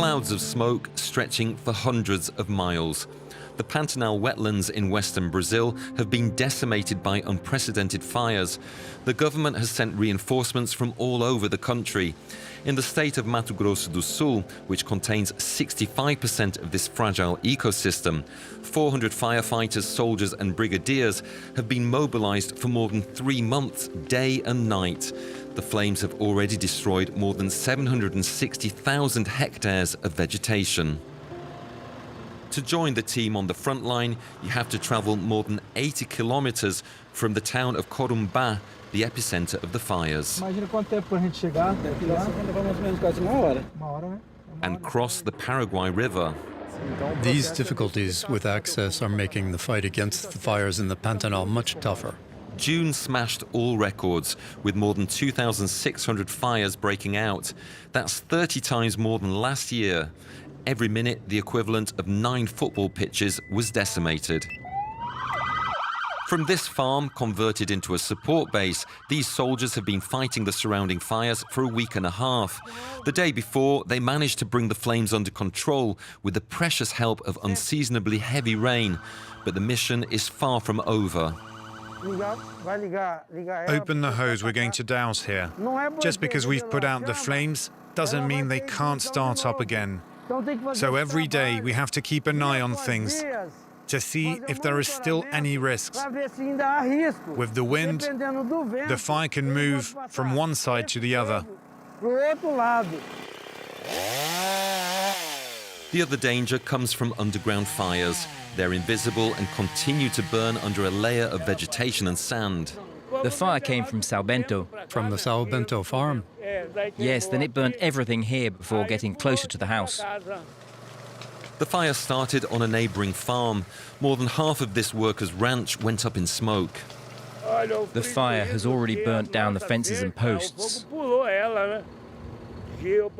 clouds of smoke stretching for hundreds of miles. The Pantanal wetlands in western Brazil have been decimated by unprecedented fires. The government has sent reinforcements from all over the country. In the state of Mato Grosso do Sul, which contains 65% of this fragile ecosystem, 400 firefighters, soldiers and brigadiers have been mobilised for more than 3 months, day and night. The flames have already destroyed more than 760,000 hectares of vegetation. To join the team on the front line, you have to travel more than 80 kilometers from the town of Corumbá, the epicenter of the fires, and cross the Paraguay River. These difficulties with access are making the fight against the fires in the Pantanal much tougher. June smashed all records, with more than 2,600 fires breaking out. That's 30 times more than last year. Every minute, the equivalent of 9 football pitches was decimated. From this farm, converted into a support base, these soldiers have been fighting the surrounding fires for a week and a half. The day before, they managed to bring the flames under control with the precious help of unseasonably heavy rain. But the mission is far from over. Open the hose, we're going to douse here. Just because we've put out the flames doesn't mean they can't start up again. So every day we have to keep an eye on things to see if there is still any risks. With the wind, the fire can move from one side to the other. The other danger comes from underground fires. They're invisible and continue to burn under a layer of vegetation and sand. The fire came from São Bento. From the São Bento farm? Yes, then it burnt everything here before getting closer to the house. The fire started on a neighbouring farm. More than half of this workers' ranch went up in smoke. The fire has already burnt down the fences and posts.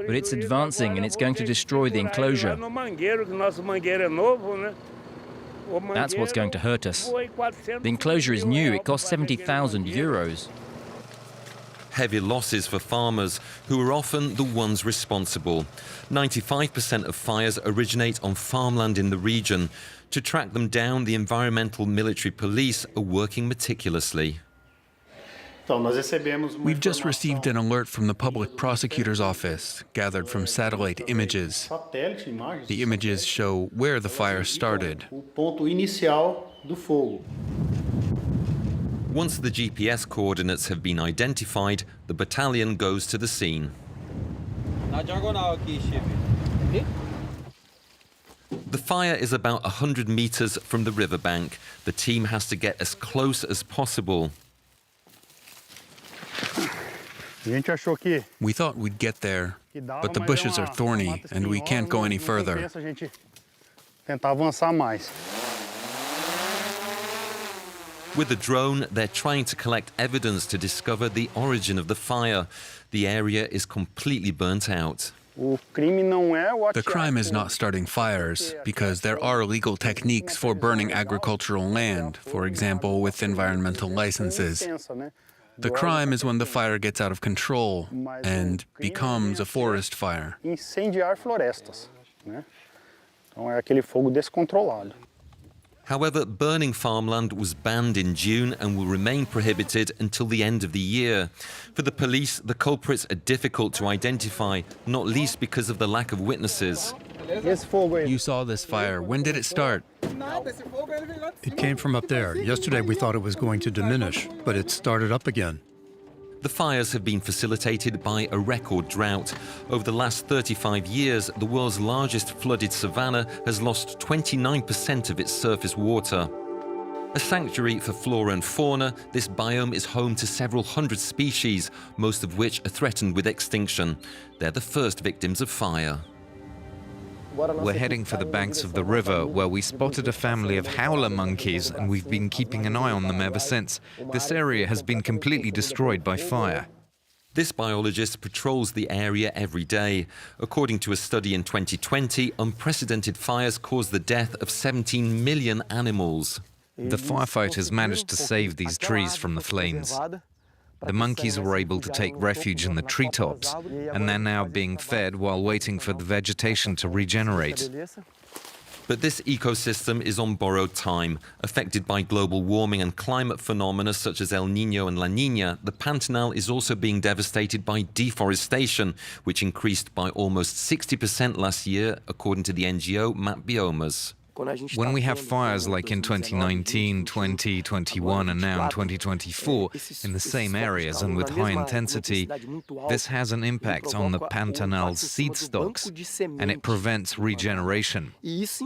But it's advancing and it's going to destroy the enclosure. That's what's going to hurt us. The enclosure is new. It cost 70,000 euros. Heavy losses for farmers, who are often the ones responsible. 95% of fires originate on farmland in the region. To track them down, the environmental military police are working meticulously. We've just received an alert from the public prosecutor's office, gathered from satellite images. The images show where the fire started. Once the GPS coordinates have been identified, the battalion goes to the scene. The fire is about 100 meters from the riverbank. The team has to get as close as possible. We thought we'd get there, but the bushes are thorny and we can't go any further. With the drone, they're trying to collect evidence to discover the origin of the fire. The area is completely burnt out. The crime is not starting fires, because there are legal techniques for burning agricultural land, for example, with environmental licenses. The crime is when the fire gets out of control and becomes a forest fire. However, burning farmland was banned in June and will remain prohibited until the end of the year. For the police, the culprits are difficult to identify, not least because of the lack of witnesses. You saw this fire. When did it start? It came from up there. Yesterday we thought it was going to diminish, but it started up again. The fires have been facilitated by a record drought. Over the last 35 years, the world's largest flooded savanna has lost 29% of its surface water. A sanctuary for flora and fauna, this biome is home to several hundred species, most of which are threatened with extinction. They're the first victims of fire. We're heading for the banks of the river, where we spotted a family of howler monkeys, and we've been keeping an eye on them ever since. This area has been completely destroyed by fire. This biologist patrols the area every day. According to a study in 2020, unprecedented fires caused the death of 17 million animals. The firefighters managed to save these trees from the flames. The monkeys were able to take refuge in the treetops, and they're now being fed while waiting for the vegetation to regenerate. But this ecosystem is on borrowed time. Affected by global warming and climate phenomena such as El Niño and La Niña, the Pantanal is also being devastated by deforestation, which increased by almost 60% last year, according to the NGO Map Biomas. When we have fires like in 2019, 2021 and now in 2024 in the same areas and with high intensity, this has an impact on the Pantanal's seed stocks and it prevents regeneration. If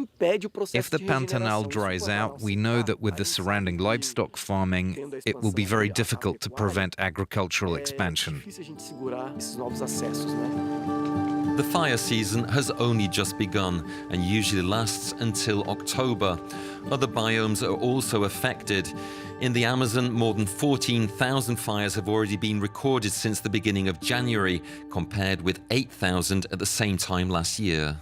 the Pantanal dries out, we know that with the surrounding livestock farming, it will be very difficult to prevent agricultural expansion. The fire season has only just begun and usually lasts until October. Other biomes are also affected. In the Amazon, more than 14,000 fires have already been recorded since the beginning of January, compared with 8,000 at the same time last year.